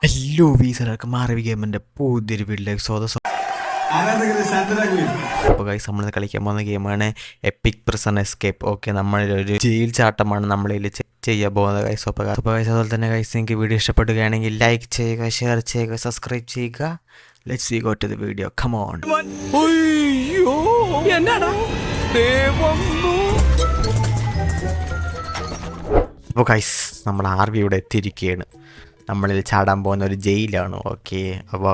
Hello വീസറൊക്കെ മാറി ഗെയിമിൻ്റെ പുതിയൊരു വീട്ടിലേക്ക് സ്വാഗതം. അപ്പോൾ ഗൈസ് നമ്മൾ കളിക്കാൻ പോകുന്ന ഗെയിമാണ് എപ്പിക് പ്രിസൺ എസ്കേപ്പ്. ഓക്കെ, നമ്മളൊരു ജയിൽ ചാട്ടമാണ് നമ്മളിൽ ചെയ്യാൻ പോകുന്നത് ഗൈസ്. അപ്പോൾ ഗൈസ് അതുപോലെ തന്നെ ഗൈസ് നിങ്ങൾക്ക് വീഡിയോ ഇഷ്ടപ്പെടുകയാണെങ്കിൽ ലൈക്ക് ചെയ്യുക, ഷെയർ ചെയ്യുക, സബ്സ്ക്രൈബ് ചെയ്യുക. Let's we go to the video, come on. അപ്പോൾ ഗൈസ് നമ്മൾ ആർവി ഇവിടെ എത്തിയിരിക്കുകയാണ്. നമ്മളിൽ ചാടാൻ പോകുന്ന ഒരു ജയിലാണ്. ഓക്കെ, അപ്പോൾ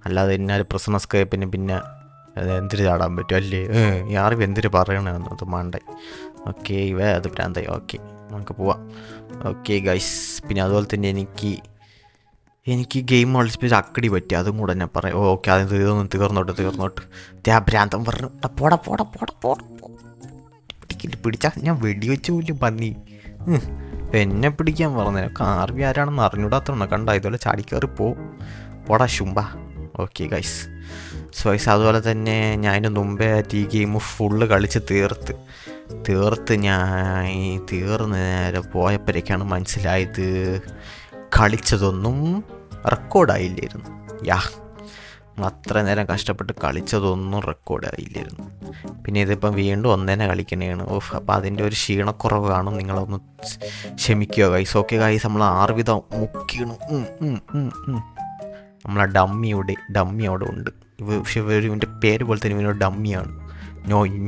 അല്ലാതെ തന്നെ ഒരു പ്രിസൺ എസ്കേപ്പിന് പിന്നെ എന്തിന് ചാടാൻ പറ്റും അല്ലേ? ഈ ആർവി എന്തിന് പറയണമെന്ന് അത് മാണ്ടായി. ഓക്കെ, അത് ഭ്രാന്തായി. ഓക്കെ, നമുക്ക് പോവാം. ഓക്കെ ഗൈസ്, പിന്നെ അതുപോലെ തന്നെ എനിക്ക് ഗെയിം കളിച്ചപ്പോൾ അക്കടി പറ്റി, അതും കൂടെ ഞാൻ പറയാം. ഓക്കെ, അത് ഇതൊന്നും തീർന്നോട്ട് ആ ഭ്രാന്തം പറഞ്ഞു പോടാ പിടിച്ചാൽ ഞാൻ വെടിവെച്ച് പോലും പന്നി എന്നെ പിടിക്കാൻ പറഞ്ഞേക്കാം. ആർവി ആരാണെന്ന് അറിഞ്ഞൂടാത്തതാണ്. കണ്ട ഇതുപോലെ ചാടിക്കയറി പോടാ ശുംബ. ഓക്കെ ഗൈസ്, സോ ഗൈസ് അതുപോലെ തന്നെ ഞാൻ ഇതിന് മുമ്പേ ഈ ഗെയിം ഫുള്ള് കളിച്ച് തീർത്ത് ഞാൻ തീർന്ന് നേരെ പോയപ്പോഴേക്കാണ് മനസ്സിലായത് കളിച്ചതൊന്നും റെക്കോർഡായില്ലായിരുന്നു. അത്ര നേരം കഷ്ടപ്പെട്ട് കളിച്ചതൊന്നും റെക്കോർഡായില്ലായിരുന്നു. പിന്നെ ഇതിപ്പം വീണ്ടും ഒന്നേനെ കളിക്കണേണ്. അപ്പോൾ അതിൻ്റെ ഒരു ക്ഷീണക്കുറവ് കാണും, നിങ്ങളൊന്ന് ക്ഷമിക്കുക ഗൈസ്. ഓക്കെ ഗൈസ്, നമ്മൾ ആർവിധം മുക്കിയണം. നമ്മളെ ഡമ്മി അവിടെ ഉണ്ട്. പക്ഷെ ഇവൻ്റെ പേര് പോലെ തന്നെ ഇവനൊരു ഡമ്മിയാണ്.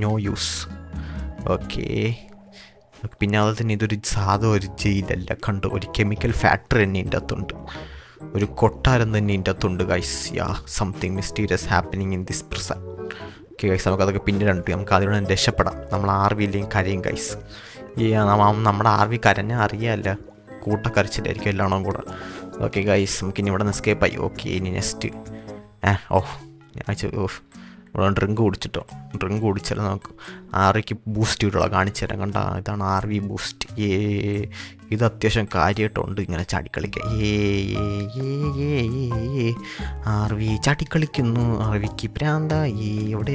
No use. ഓക്കെ, പിന്നെ അതുപോലെ തന്നെ ഇതൊരു സാധാ ഒരു ജയിലല്ല. കണ്ടു, ഒരു കെമിക്കൽ ഫാക്ടറി തന്നെ ഇതിൻ്റെ അകത്തുണ്ട്, ഒരു കൊട്ടാരം തന്നെ ഇതിൻ്റെ അകത്തുണ്ട് guys. Something mysterious happening in this prison. Okay guys, നമുക്കതൊക്കെ പിന്നീട് കണ്ടു. നമുക്ക് അതിലൂടെ രക്ഷപ്പെടാം. നമ്മൾ ആർവിയില്ലെങ്കിൽ കരയും ഗൈസ്. നമ്മുടെ ആർവി കരഞ്ഞാൽ അറിയാമല്ല, കൂട്ടക്കരച്ചിലായിരിക്കും എല്ലാണോ കൂടെ. ഓക്കെ ഗൈസ്, നമുക്കിനി ഇവിടെ നിന്ന് എസ്കേപ്പായി. ഓക്കെ, ഇനി നെക്സ്റ്റ് ഇവിടെ ഡ്രിങ്ക് കുടിച്ചാൽ നമുക്ക് ആർവിക്ക് ബൂസ്റ്റ് ചെയ്തിട്ടുള്ള കാണിച്ചു തരാം. കണ്ട, ഇതാണ് ആർവി ബൂസ്റ്റ്. ഇത് അത്യാവശ്യം കാര്യമായിട്ടുണ്ട് ഇങ്ങനെ ചാടിക്കളിക്കുക. ആർവി ചാടിക്കളിക്കുന്നു. ആർവിക്ക് പ്രാന്ത. എവിടെ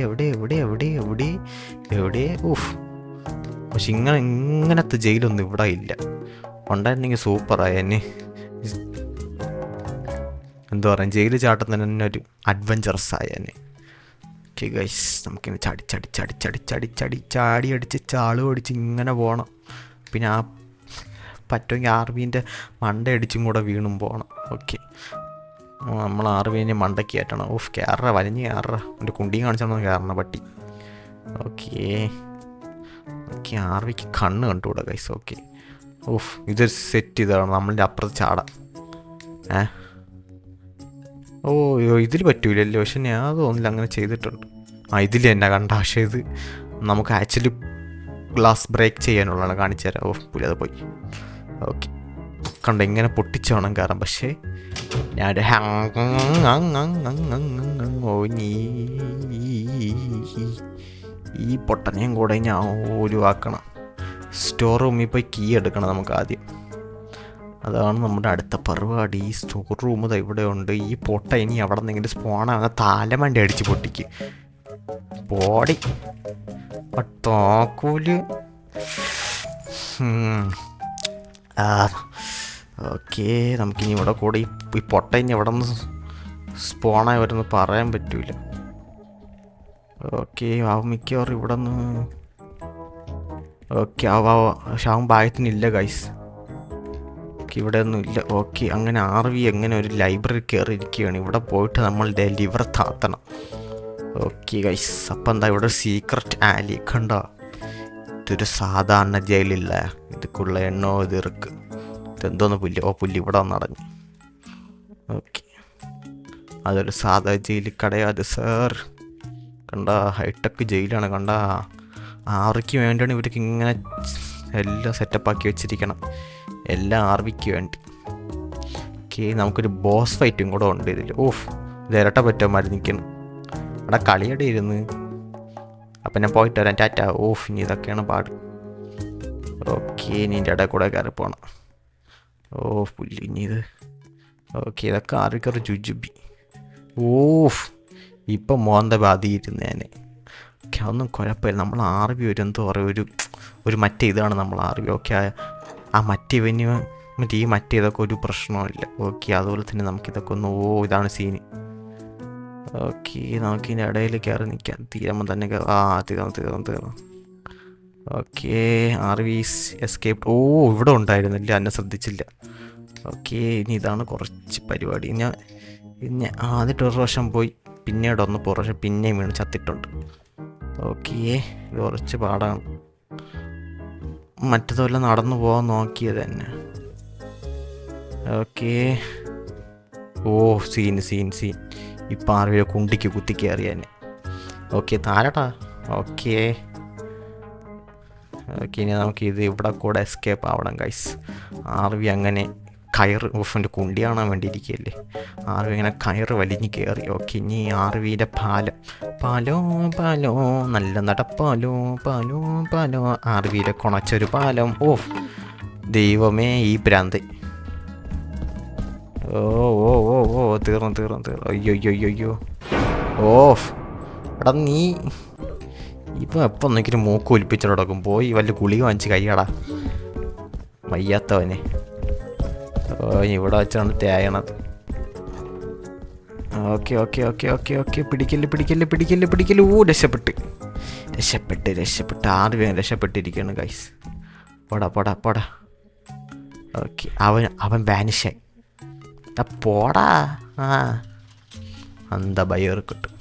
പക്ഷെ ഇങ്ങനത്തെ ജയിലൊന്നും ഇവിടെ ഇല്ല. ഉണ്ടായിരുന്നെങ്കിൽ സൂപ്പറായി. എന്നെ എന്താ പറയുക, ജയിൽ ചാട്ടം തന്നെ ഒരു അഡ്വഞ്ചറസ് ആയെന്നെ. ഓക്കെ ഗൈസ്, നമുക്കിങ്ങനെ ചാടി അടിച്ച് ചാളും അടിച്ച് ഇങ്ങനെ പോകണം. പിന്നെ പറ്റുമെങ്കിൽ ആർവീൻ്റെ മണ്ട അടിച്ചും കൂടെ വീണും പോകണം. ഓക്കെ, നമ്മൾ ആർവീനെ മണ്ടയ്ക്ക് കയറ്റണം. കയറ വലിഞ്ഞ് എൻ്റെ കുണ്ടിയും കാണിച്ചാൽ കയറണ പട്ടി. ഓക്കെ, ആർവിക്ക് കണ്ണ് കണ്ടുകൂടാ ഗൈസ്. ഓക്കെ, ഇതൊരു സെറ്റ് ഇതാണ്. നമ്മളിൻ്റെ അപ്പുറത്ത് ചാടാം. ഇതിൽ പറ്റൂലല്ലോ. പക്ഷെ ഞാൻ തോന്നില്ല അങ്ങനെ ചെയ്തിട്ടുണ്ട്. ഇതിൽ തന്നെ കണ്ട. പക്ഷേ ഇത് നമുക്ക് ആക്ച്വലി ഗ്ലാസ് ബ്രേക്ക് ചെയ്യാനുള്ളതാണ്. കാണിച്ചു തരാം. പുലത് പോയി. ഓക്കെ, കണ്ട ഇങ്ങനെ പൊട്ടിച്ച് വേണം കയറാം. പക്ഷേ ഞാൻ ഈ പൊട്ടനെയും കൂടെ ഞാൻ ഒഴിവാക്കണം. സ്റ്റോർ റൂമിൽ പോയി കീ എടുക്കണം നമുക്ക് ആദ്യം. അതാണ് നമ്മുടെ അടുത്ത പരിപാടി. ഈ സ്റ്റോർ റൂം ഇവിടെ ഉണ്ട്. ഈ പൊട്ട ഇനി അവിടെ നിന്നെങ്കിലും സ്പോണാകുന്ന താലമണ്ടി അടിച്ച് പൊട്ടിക്ക് പോടി. തോക്കൂല്. ഓക്കെ, നമുക്കിനി ഇവിടെ കൂടെ ഈ പൊട്ട ഇനി എവിടെ നിന്ന് സ്പോണായി വരുമെന്ന് പറയാൻ പറ്റൂല. ഓക്കെ, മിക്കവാറും ഇവിടെ നിന്ന്. ഓക്കെ, പക്ഷെ അവൻ ഭാഗ്യത്തിനില്ല ഗൈസ്. ഇവിടെ ഒന്നും ഇല്ല. ഓക്കെ, അങ്ങനെ ആർവി എങ്ങനെ ഒരു ലൈബ്രറി കയറിയിരിക്കുകയാണ്. ഇവിടെ പോയിട്ട് നമ്മളുടെ ലിവർ താത്തണം. ഓക്കെ ഗൈസ്, അപ്പം എന്താ ഇവിടെ സീക്രട്ട് ആലി കണ്ട. ഇതൊരു സാധാരണ ജയിലില്ല, ഇതൊക്കെയുള്ള എണ്ണോ ഇതിർക്ക് ഇതെന്തോന്ന് പുല്ല് ഇവിടെ വന്നടഞ്ഞു. ഓക്കെ, അതൊരു സാധാ ജയിൽ കടയാത് സാർ. കണ്ട, ഹൈടെക് ജയിലാണ്. കണ്ട, ആർവിക്ക് വേണ്ടിയാണ് ഇവർക്ക് ഇങ്ങനെ എല്ലാം സെറ്റപ്പാക്കി വെച്ചിരിക്കണം. എല്ലാം ആർവിക്ക് വേണ്ടി. ഓക്കെ, നമുക്കൊരു ബോസ് ഫൈറ്റും കൂടെ ഉണ്ട് ഇതിൽ. ഇത് ഇരട്ട പറ്റുമായിരുന്നു നിൽക്കുന്നു. അവിടെ കളിയുടെ ഇരുന്ന്. അപ്പം ഞാൻ പോയിട്ട് വരാം, ടാറ്റ. ഇനി ഇതൊക്കെയാണ് പാട്. ഓക്കെ, ഇനി ഇതിൻ്റെ ഇടയിൽ കൂടെ കയറി പോകണം. പുല്ല് ഇനി ഇത്. ഓക്കെ, ഇതൊക്കെ ആർവിക്കറി ജുജുബി. ഇപ്പം മോന്ത ബാധിയിരുന്നേനെ. ഓക്കെ, അതൊന്നും കുഴപ്പമില്ല. നമ്മൾ ആർവി ഒരു എന്താ പറയുക, ഒരു മറ്റേ ഇതാണ് നമ്മൾ ആർവി. ഓക്കെ, ആ മറ്റേ ഇവന് മറ്റേ ഈ മറ്റേതൊക്കെ ഒരു പ്രശ്നമില്ല. ഓക്കെ, അതുപോലെ തന്നെ നമുക്കിതൊക്കെ ഒന്ന് ഇതാണ് സീന്. ഓക്കെ, നമുക്കിതിൻ്റെ ഇടയിൽ കയറി നിൽക്കാം. തീരുമ്പോൾ തന്നെ തീർന്നു. Okay, RV's escape. ഇവിടെ ഉണ്ടായിരുന്നില്ല, എന്നെ ശ്രദ്ധിച്ചില്ല. ഓക്കെ, ഇനി ഇതാണ് കുറച്ച് പരിപാടി. ഞാൻ ആദ്യത്തെ ഒരു പ്രാവശ്യം പോയി, പിന്നീട് ഒന്ന് പ്രാവശ്യം പിന്നെയും വീണ് ചത്തിട്ടുണ്ട്. ഓക്കെ, ഇത് കുറച്ച് പാടാണ്. മറ്റതുപോലെ നടന്നു പോകാൻ നോക്കിയത് തന്നെ. ഓക്കെ, സീൻ ഇപ്പം ആർവിയെ കുണ്ടിക്ക് കുത്തി കയറിയാൻ. ഓക്കെ, താരട്ടാ. ഓക്കെ, ഇനി നമുക്ക് ഇത് ഇവിടെ കൂടെ എസ്കേപ്പ് ആവണം ഗൈസ്. ആർവി അങ്ങനെ കയറ് എൻ്റെ കുണ്ടി കാണാൻ വേണ്ടി ഇരിക്കുകയല്ലേ. ആർവി ഇങ്ങനെ കയറ് വലിഞ്ഞ് കയറി. ഓക്കെ, ഇനി ആർവിയുടെ പാലോ നല്ല പാലോ ആർവിയിലെ കുണച്ചൊരു പാലം. ദൈവമേ, ഈ ഭ്രാന്ത്. തീർന്നു. അയ്യോ. എടാ നീ ഇപ്പം എപ്പം നോക്കിയിട്ട് മൂക്ക് ഒലിപ്പിച്ചിട്ട് കിടക്കും. പോയി വല്ല ഗുളിക വാങ്ങിച്ച് കയ്യടാ, വയ്യാത്തവനെ. ഇവിടെ വെച്ചാണ് തേയണത്. ഓക്കെ, പിടിക്കല്. രക്ഷപ്പെട്ട് ആർവി രക്ഷപ്പെട്ടിരിക്കുകയാണ് ഗൈസ്. പോടാ. ഓക്കെ, അവൻ വാനിഷായി. പോടാ. എന്താ ബയർ കിട്ടും.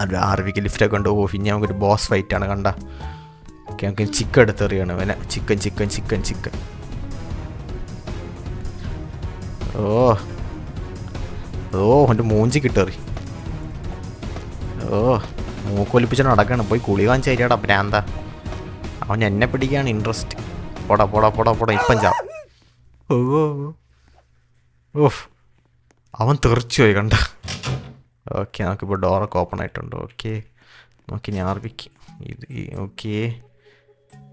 അത് ആർവിക്ക് ലിഫ്റ്റൊക്കെ ഉണ്ട്. പിന്നെ നമുക്കൊരു ബോസ് ഫൈറ്റാണ് കണ്ട. ഓക്കെ, നമുക്ക് ചിക്കൻ എടുത്തെറിയാണ് അവനെ. ചിക്കൻ. എൻ്റെ മൂഞ്ചി കിട്ടേറി. മൂക്കൊലിപ്പിച്ചാണ് നടക്കണം. പോയി കുളി വാങ്ങിച്ച് തരികടാ ഭ്രാന്ത. അവൻ എന്നെ പിടിക്കുകയാണ് ഇൻട്രസ്റ്റ്. പോടാ. ഇപ്പം ചാവും. അവൻ തെറിച്ചുപോയി കണ്ട. ഓക്കെ, നമുക്കിപ്പോൾ ഡോറൊക്കെ ഓപ്പൺ ആയിട്ടുണ്ട്. ഓക്കെ, നമുക്കിനി ആർവിക്ക് ഇത്. ഓക്കെ,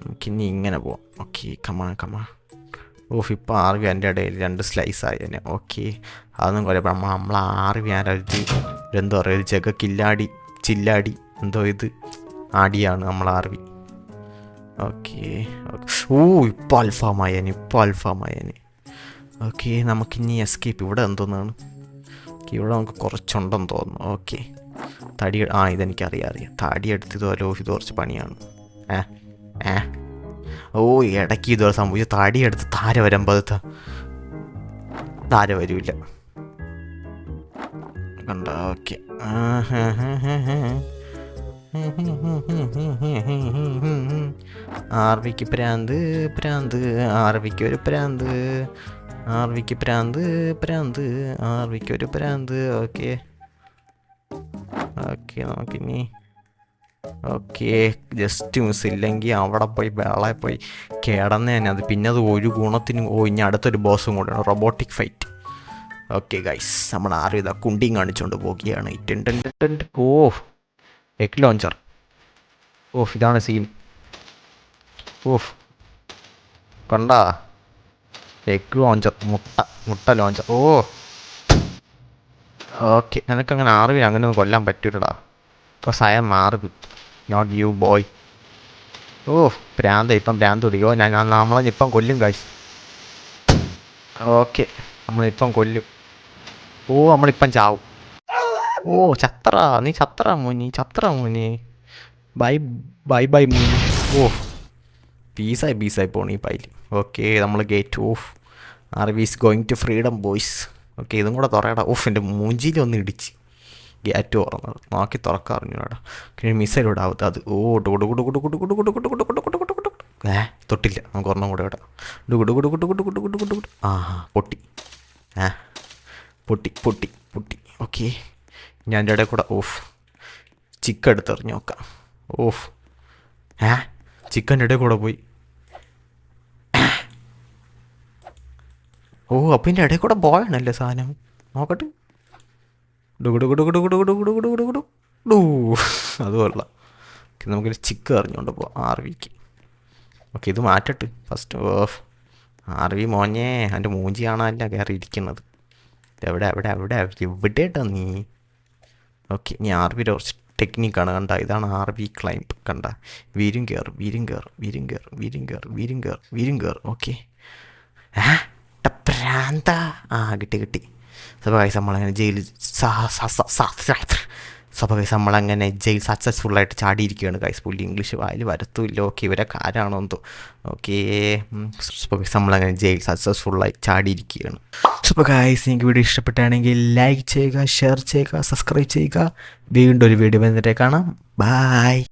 നമുക്കിനി ഇങ്ങനെ പോവാം. ഓക്കെ, കമാ. ഇപ്പം ആർവി എൻ്റെ ഇടയിൽ 2 സ്ലൈസ് ആയി തന്നെ. ഓക്കെ, അതൊന്നും കുഴപ്പം. നമ്മൾ ആർവി എന്തോ പറയുക, ഒരു ജഗ ചില്ലാടി എന്തോ ഇത് ആടിയാണ് നമ്മൾ ആർവി. ഓക്കെ, ഇപ്പോൾ അൽഫാമായന്. ഓക്കെ, നമുക്കിനി എസ്കേപ്പ്. ഇവിടെ എന്തോന്നാണ്, ഇവിടെ നമുക്ക് കുറച്ചുണ്ടെന്ന് തോന്നുന്നു. ഓക്കെ, ഇതെനിക്കറിയാം. തടി എടുത്തതല്ലോ. ഇത് കുറച്ച് പണിയാണ്. ഇടയ്ക്ക് ഇതുപോലെ സംഭവിച്ചു. തടി എടുത്ത് താര വരുമ്പോൾ താര വരില്ല കണ്ട. ഓക്കെ, ആർവിക്ക് പ്രാന്ത്. ആർവിക്കൊരു പ്രാന്ത്. ഓക്കെ, നമുക്കിനി ജസ്റ്റ് മിസ് ഇല്ലെങ്കിൽ അവിടെ പോയി വേളെ പോയി കിടന്നേനെ. അത് പിന്നെ അത് ഒരു ഗുണത്തിനും. ഇനി അടുത്തൊരു ബോസും കൂടെയാണ്, റോബോട്ടിക് ഫൈറ്റ്. ഓക്കെ ഗൈസ്, നമ്മൾ ആരും ഇതാ കുണ്ടിയും കാണിച്ചുകൊണ്ട് പോകുകയാണ്. Egg launcher. ഇതാണ് സീൻ. കണ്ടാ, എഗ് ലോഞ്ചർ, മുട്ട ലോഞ്ചർ. ഓക്കെ, നിനക്കങ്ങനെ ആർവി അങ്ങനെ ഒന്നും കൊല്ലാൻ പറ്റൂലടാ. Because I am RV, not you boy. ഇപ്പം ഭ്രാന്ത് പിടിക്കോ. നമ്മളിപ്പം കൊല്ലും ഗൈസ്. ഓക്കെ, നമ്മളിപ്പം കൊല്ലും. നമ്മളിപ്പം ചാവും. നീ ചത്തറ മോനി. ബൈ മോനി. പീസായി പോണി പൈല്. ഓക്കെ, നമ്മൾ gate. RV is going to freedom boys. Okay, ഇതും കൂടെ തുറയടാ. എൻ്റെ മൂഞ്ചിയിലൊന്ന് ഇടിച്ച് ഗേറ്റ് തുറന്നത്. നോക്കി തുറക്കാറിഞ്ഞൂടാ. പിന്നെ മിസൈലോട് ആവത്ത് അത്. തൊട്ടില്ല. നമുക്ക് ഒരെണ്ണം കൂടെ ഇടാം. പൊട്ടി. ഓക്കെ, ഞാൻ എൻ്റെ ഇടയിൽ കൂടെ ചിക്കൻ എടുത്തെറിഞ്ഞ് നോക്കാം. ചിക്കൻ്റെ ഇടയിൽ കൂടെ പോയി. അപ്പം എൻ്റെ ഇടയിൽ കൂടെ പോയാണല്ലേ സാധനം. നോക്കട്ടെ. അത് കൊള്ളാം. നമുക്കൊരു ചിക്കൻ എറിഞ്ഞുകൊണ്ട് പോവാം ആർവിക്ക്. ഓക്കെ, ഇത് മാറ്റട്ട് ഫസ്റ്റ്. ആർവി മോനെ, എൻ്റെ മൂഞ്ചി കാണാനല്ല കയറി ഇരിക്കുന്നത്. എവിടെയാട്ടോ നീ? ഓക്കെ, ഇനി ആർവിയുടെ കുറച്ച് ടെക്നിക്കാണ് കണ്ട. ഇതാണ് ആർവി ക്ലൈംബ് കണ്ട. വീരും കയറും. ഓക്കെ, പ്രാന്ത. കിട്ടി. സോ ഗൈസ് നമ്മളങ്ങനെ ജയിലിൽ സോ ഗൈസ് നമ്മളങ്ങനെ ജയിൽ സക്സസ്ഫുള്ളായിട്ട് ചാടിയിരിക്കുകയാണ് ഗൈസ്. പുള്ളി ഇംഗ്ലീഷ് വായിൽ വരത്തുമില്ല. ഓക്കെ ഇവരൊക്കെ ആരാണോ എന്തോ. ഓക്കെ സോ ഗൈസ് നമ്മളങ്ങനെ ജയിൽ സക്സസ്ഫുള്ളായി ചാടിയിരിക്കുകയാണ്. സോ ഗൈസ് നിങ്ങൾക്ക് വീഡിയോ ഇഷ്ടപ്പെട്ടാണെങ്കിൽ ലൈക്ക് ചെയ്യുക, ഷെയർ ചെയ്യുക, സബ്സ്ക്രൈബ് ചെയ്യുക. വീണ്ടും ഒരു വീഡിയോ വന്നിട്ട് കാണാം. ബൈ.